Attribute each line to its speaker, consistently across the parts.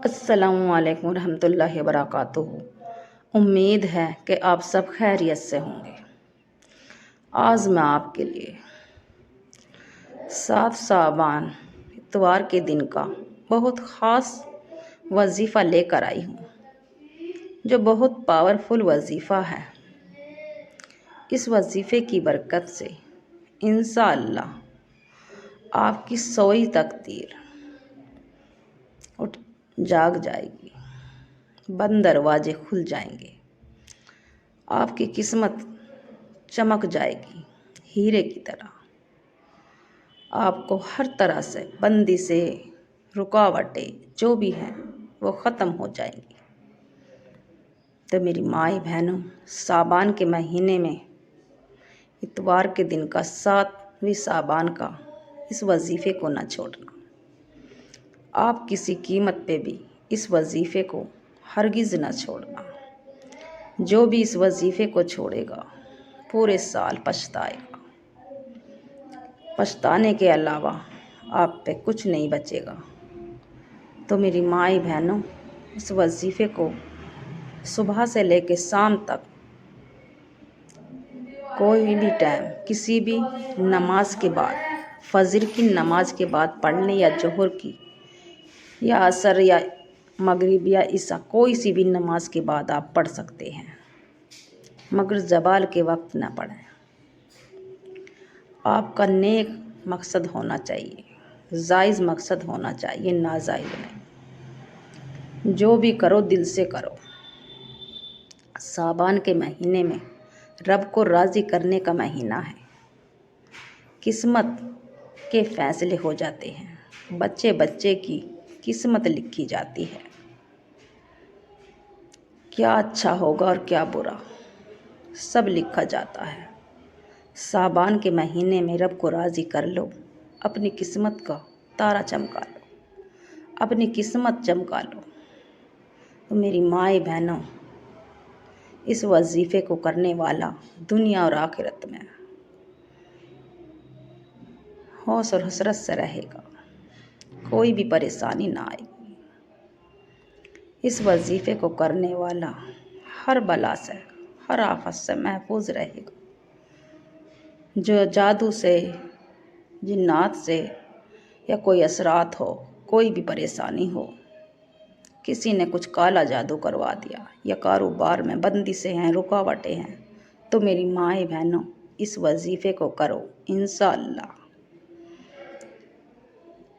Speaker 1: السلام علیکم ورحمۃ اللہ وبرکاتہ۔ امید ہے کہ آپ سب خیریت سے ہوں گے۔ آج میں آپ کے لیے 7 صابان اتوار کے دن کا بہت خاص وظیفہ لے کر آئی ہوں، جو بہت پاورفل وظیفہ ہے۔ اس وظیفے کی برکت سے انشاءاللہ آپ کی سوئی تقدیر جاگ جائے گی، بند دروازے کھل جائیں گے، آپ کی قسمت چمک جائے گی ہیرے کی طرح۔ آپ کو ہر طرح سے بندی سے رکاوٹیں جو بھی ہیں وہ ختم ہو جائیں گی۔ تو میری مائی بہنوں، صابان کے مہینے میں اتوار کے دن کا 7ویں صابان کا اس وظیفے کو نہ چھوڑنا۔ آپ کسی قیمت پہ بھی اس وظیفے کو ہرگز نہ چھوڑنا۔ جو بھی اس وظیفے کو چھوڑے گا پورے سال پچھتائے گا۔ پچھتانے کے علاوہ آپ پہ کچھ نہیں بچے گا۔ تو میری مائی بہنوں، اس وظیفے کو صبح سے لے کے شام تک کوئی بھی ٹائم، کسی بھی نماز کے بعد، فجر کی نماز کے بعد پڑھنے یا ظہر کی یا عصر یا مغرب یا عشاء، کوئی سی بھی نماز کے بعد آپ پڑھ سکتے ہیں، مگر زوال کے وقت نہ پڑھیں۔ آپ کا نیک مقصد ہونا چاہیے، جائز مقصد ہونا چاہیے، ناجائز نہیں۔ جو بھی کرو دل سے کرو۔ صابان کے مہینے میں رب کو راضی کرنے کا مہینہ ہے۔ قسمت کے فیصلے ہو جاتے ہیں، بچے بچے کی قسمت لکھی جاتی ہے، کیا اچھا ہوگا اور کیا برا سب لکھا جاتا ہے۔ صابان کے مہینے میں رب کو راضی کر لو، اپنی قسمت کا تارا چمکا لو، اپنی قسمت چمکا لو۔ تو میری مائی بہنوں، اس وظیفے کو کرنے والا دنیا اور آخرت میں ہوش اور حسرت سے رہے گا، کوئی بھی پریشانی نہ آئے گی۔ اس وظیفے کو کرنے والا ہر بلا سے، ہر آفت سے محفوظ رہے گا۔ جو جادو سے، جنات سے یا کوئی اثرات ہو، کوئی بھی پریشانی ہو، کسی نے کچھ کالا جادو کروا دیا یا کاروبار میں بندی سے ہیں، رکاوٹیں ہیں، تو میری مائی بہنوں، اس وظیفے کو کرو، انشاءاللہ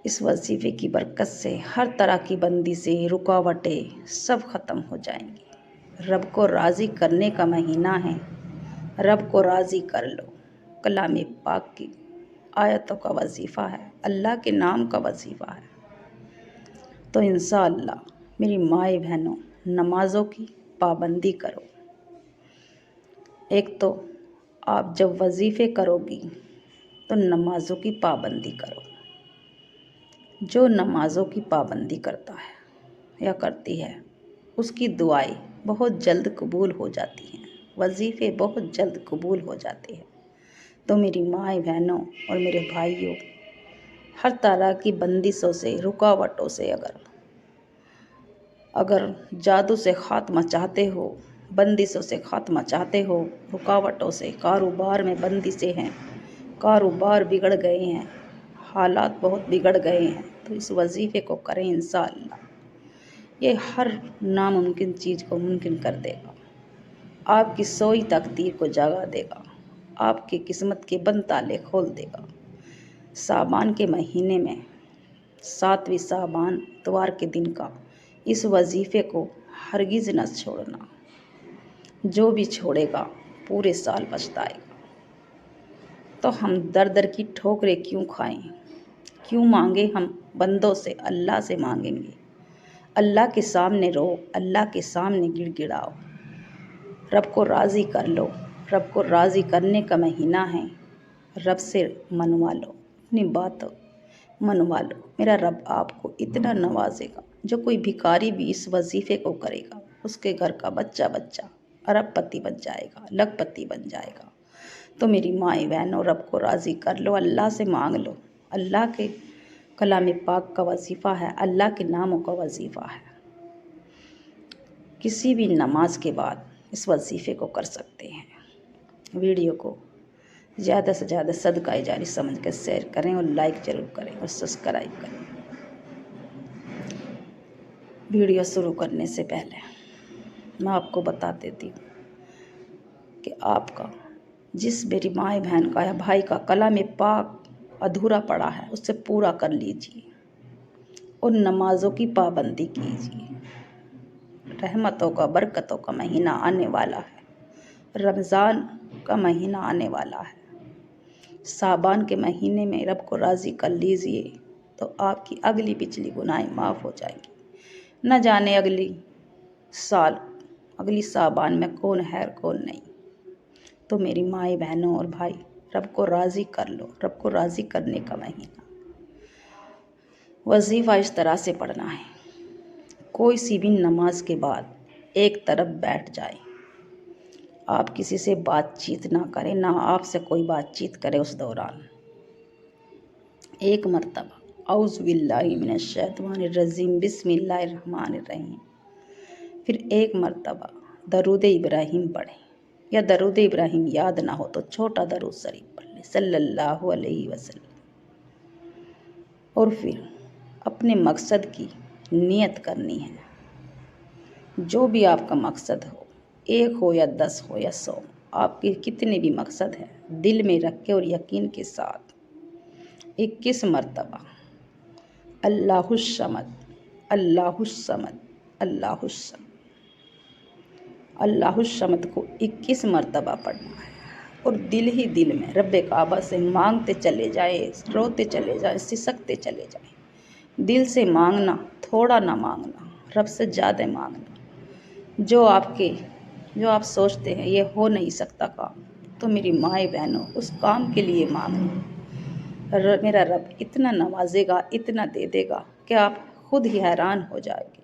Speaker 1: اس وظیفے کی برکت سے ہر طرح کی بندی سے رکاوٹیں سب ختم ہو جائیں گی۔ رب کو راضی کرنے کا مہینہ ہے، رب کو راضی کر لو۔ کلام پاک کی آیتوں کا وظیفہ ہے، اللہ کے نام کا وظیفہ ہے۔ تو انشاءاللہ میری مائی بہنوں، نمازوں کی پابندی کرو۔ ایک تو آپ جب وظیفے کرو گی تو نمازوں کی پابندی کرو۔ جو نمازوں کی پابندی کرتا ہے یا کرتی ہے، اس کی دعائیں بہت جلد قبول ہو جاتی ہیں، وظیفے بہت جلد قبول ہو جاتے ہیں۔ تو میری مائی بہنوں اور میرے بھائیوں، ہر طرح کی بندشوں سے، رکاوٹوں سے اگر جادو سے خاتمہ چاہتے ہو، بندشوں سے خاتمہ چاہتے ہو، رکاوٹوں سے، کاروبار میں بندی سے ہیں، کاروبار بگڑ گئے ہیں، حالات بہت بگڑ گئے ہیں، تو اس وظیفے کو کریں انشاءاللہ۔ یہ ہر ناممکن چیز کو ممکن کر دے گا، آپ کی سوئی تقدیر کو جگا دے گا، آپ کی قسمت کے بند تالے کھول دے گا۔ صابان کے مہینے میں 7ویں صابان اتوار کے دن کا اس وظیفے کو ہرگز نہ چھوڑنا۔ جو بھی چھوڑے گا پورے سال پچھتائے گا۔ تو ہم در در کی ٹھوکریں کیوں کھائیں؟ کیوں مانگے ہم بندوں سے؟ اللہ سے مانگیں گے۔ اللہ کے سامنے رو، اللہ کے سامنے گڑ گڑاؤ، رب کو راضی کر لو۔ رب کو راضی کرنے کا مہینہ ہے، رب سے منوا لو، اپنی بات منوا لو۔ میرا رب آپ کو اتنا نوازے گا، جو کوئی بھکاری بھی اس وظیفے کو کرے گا، اس کے گھر کا بچہ بچہ ارب پتی بن جائے گا، لکھ پتی بن جائے گا۔ تو میری مائی بہنوں، رب کو راضی کر لو، اللہ سے مانگ لو۔ اللہ کے کلام پاک کا وظیفہ ہے، اللہ کے ناموں کا وظیفہ ہے۔ کسی بھی نماز کے بعد اس وظیفے کو کر سکتے ہیں۔ ویڈیو کو زیادہ سے زیادہ صدقہ جاری سمجھ کر شیئر کریں اور لائک ضرور کریں اور سبسکرائب کریں۔ ویڈیو شروع کرنے سے پہلے میں آپ کو بتا دیتی ہوں کہ آپ کا جس میری ماں بہن کا یا بھائی کا کلام پاک ادھورا پڑا ہے اسے پورا کر لیجیے اور نمازوں کی پابندی کیجیے۔ رحمتوں کا برکتوں کا مہینہ آنے والا ہے، رمضان کا مہینہ آنے والا ہے۔ شعبان کے مہینے میں رب کو راضی کر لیجیے تو آپ کی اگلی پچھلی گناہیں معاف ہو جائیں گی۔ نہ جانے اگلی سال اگلی شعبان میں کون ہے اور کون نہیں۔ تو میری مائیں بہنوں اور بھائی، رب کو راضی کر لو۔ رب کو راضی کرنے کا مہینہ۔ وظیفہ اس طرح سے پڑھنا ہے، کوئی سی بھی نماز کے بعد ایک طرف بیٹھ جائے۔ آپ کسی سے بات چیت نہ کریں، نہ آپ سے کوئی بات چیت کرے اس دوران۔ ایک مرتبہ اعوذ باللہ من الشیطان الرجیم بسم اللہ الرحمن الرحیم، پھر ایک مرتبہ درود ابراہیم پڑھیں، یا درود ابراہیم یاد نہ ہو تو چھوٹا درود شریف پڑھ لیں صلی اللہ علیہ وسلم، اور پھر اپنے مقصد کی نیت کرنی ہے۔ جو بھی آپ کا مقصد ہو، 1 ہو یا 10 ہو یا 100، آپ کے کتنے بھی مقصد ہیں دل میں رکھ کے اور یقین کے ساتھ 21 مرتبہ اللہ الصمد اللہ الصمد اللہ الصمد اللہ الصمد کو 21 مرتبہ پڑھنا ہے، اور دل ہی دل میں رب کعبہ سے مانگتے چلے جائیں، روتے چلے جائیں، سسکتے چلے جائیں۔ دل سے مانگنا، تھوڑا نہ مانگنا، رب سے زیادہ مانگنا۔ جو آپ سوچتے ہیں یہ ہو نہیں سکتا کام، تو میری مائیں بہنوں اس کام کے لیے مانگنا۔ میرا رب اتنا نوازے گا، اتنا دے دے گا کہ آپ خود ہی حیران ہو جائیں گے۔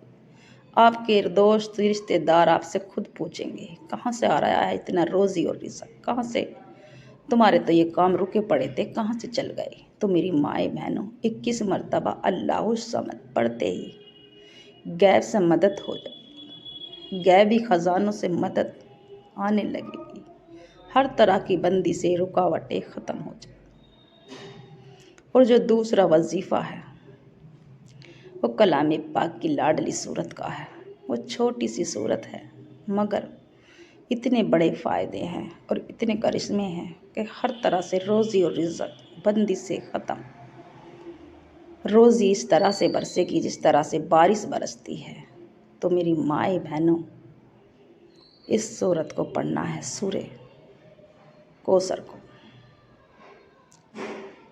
Speaker 1: آپ کے دوست رشتے دار آپ سے خود پوچھیں گے کہاں سے آ رہا ہے اتنا روزی اور رزق، کہاں سے؟ تمہارے تو یہ کام رکے پڑے تھے، کہاں سے چل گئے؟ تو میری مائیں بہنوں 21 مرتبہ اللہ الصمد پڑھتے ہی غیب سے مدد ہو جائے گی، غیبی خزانوں سے مدد آنے لگے گی، ہر طرح کی بندی سے رکاوٹیں ختم ہو جائیں۔ اور جو دوسرا وظیفہ ہے وہ کلام پاک کی لاڈلی صورت کا ہے۔ وہ چھوٹی سی صورت ہے مگر اتنے بڑے فائدے ہیں اور اتنے کرشمے ہیں کہ ہر طرح سے روزی اور رزق بندی سے ختم۔ روزی اس طرح سے برسے گی جس طرح سے بارش برستی ہے۔ تو میری مائیں بہنوں اس صورت کو پڑھنا ہے، سورہ کوثر کو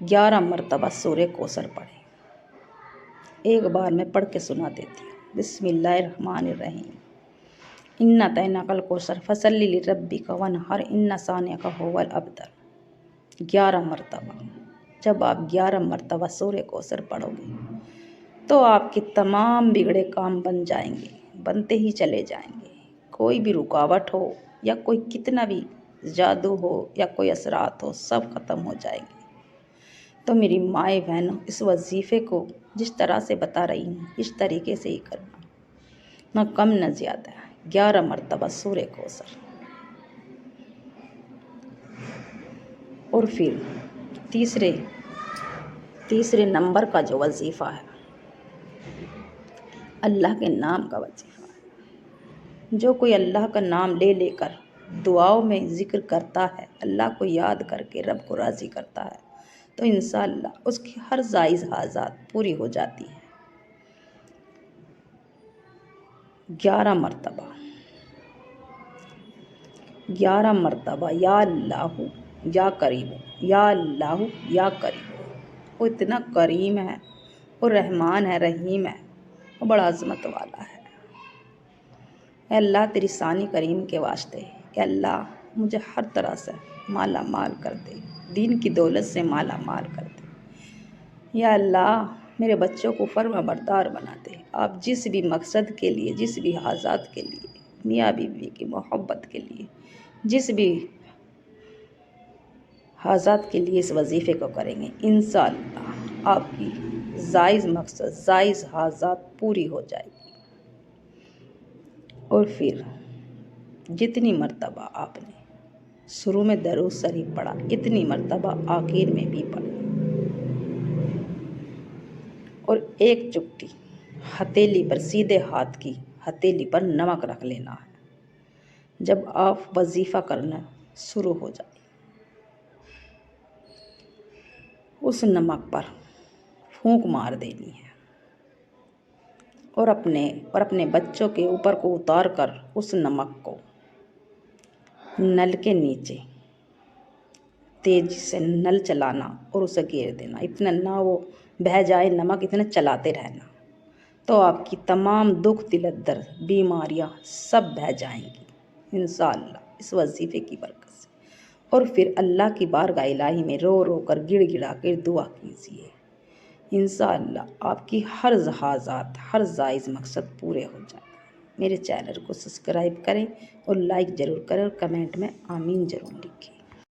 Speaker 1: 11 مرتبہ سورہ کوثر پڑھیں۔ ایک بار میں پڑھ کے سنا دیتی ہوں۔ بسم اللہ الرحمن الرحیم، اِنَّا أَعْطَيْنَاكَ الْكَوْثَرَ فَصَلِّ لِرَبِّكَ وَانْحَرْ إِنَّ شَانِئَكَ هُوَ الْأَبْتَرُ۔ 11 مرتبہ جب آپ 11 مرتبہ سورہ کوثر پڑھو گے تو آپ کے تمام بگڑے کام بن جائیں گے، بنتے ہی چلے جائیں گے۔ کوئی بھی رکاوٹ ہو یا کوئی کتنا بھی جادو ہو یا کوئی اثرات ہو، سب ختم ہو جائیں گے۔ تو میری مائیں بہنوں اس وظیفے کو جس طرح سے بتا رہی ہوں اس طریقے سے ہی کرنا، نہ کم نہ زیادہ۔ 11 مرتبہ سورہ کوثر، اور پھر تیسرے نمبر کا جو وظیفہ ہے اللہ کے نام کا وظیفہ ہے۔ جو کوئی اللہ کا نام لے لے کر دعاؤں میں ذکر کرتا ہے، اللہ کو یاد کر کے رب کو راضی کرتا ہے، تو انشاءاللہ اس کی ہر جائز حاجات پوری ہو جاتی ہے۔ 11 مرتبہ یا اللہ یا کریم، یا اللہ یا کریم۔ وہ اتنا کریم ہے، وہ رحمان ہے، رحیم ہے، وہ بڑا عظمت والا ہے۔ اے اللہ تیری ثانی کریم کے واسطے، اے اللہ مجھے ہر طرح سے مالا مال کر دے، دین کی دولت سے مالا مال کر دے۔ یا اللہ میرے بچوں کو فرما بردار بنا دے۔ آپ جس بھی مقصد کے لیے، جس بھی حاجات کے لیے، میاں بیوی کی محبت کے لیے، جس بھی حاجات کے لیے اس وظیفے کو کریں گے، انشاءاللہ آپ کی جائز مقصد، جائز حاجات پوری ہو جائے گی۔ اور پھر جتنی مرتبہ آپ نے شروع میں درود شریف پڑھا اتنی مرتبہ آخر میں بھی پڑھیں، اور ایک چپٹی ہتھیلی پر، سیدھے ہاتھ کی ہتھیلی پر نمک رکھ لینا ہے۔ جب آپ وظیفہ کرنا شروع ہو جائے اس نمک پر پھونک مار دینی ہے، اور اپنے بچوں کے اوپر کو اتار کر اس نمک کو نل کے نیچے تیزی سے نل چلانا اور اسے گیر دینا، اتنا نہ وہ بہہ جائے نمک، اتنا چلاتے رہنا، تو آپ کی تمام دکھ دلدر بیماریاں سب بہہ جائیں گی انشاءاللہ اس وظیفے کی برکت سے۔ اور پھر اللہ کی بارگاہ الہی میں رو رو کر گڑ گڑا کر دعا کیجیے، انشاءاللہ آپ کی ہر حاجات، ہر جائز مقصد پورے ہو جائیں۔ میرے چینل کو سبسکرائب کریں اور لائک ضرور کریں اور کمنٹ میں آمین ضرور لکھیں۔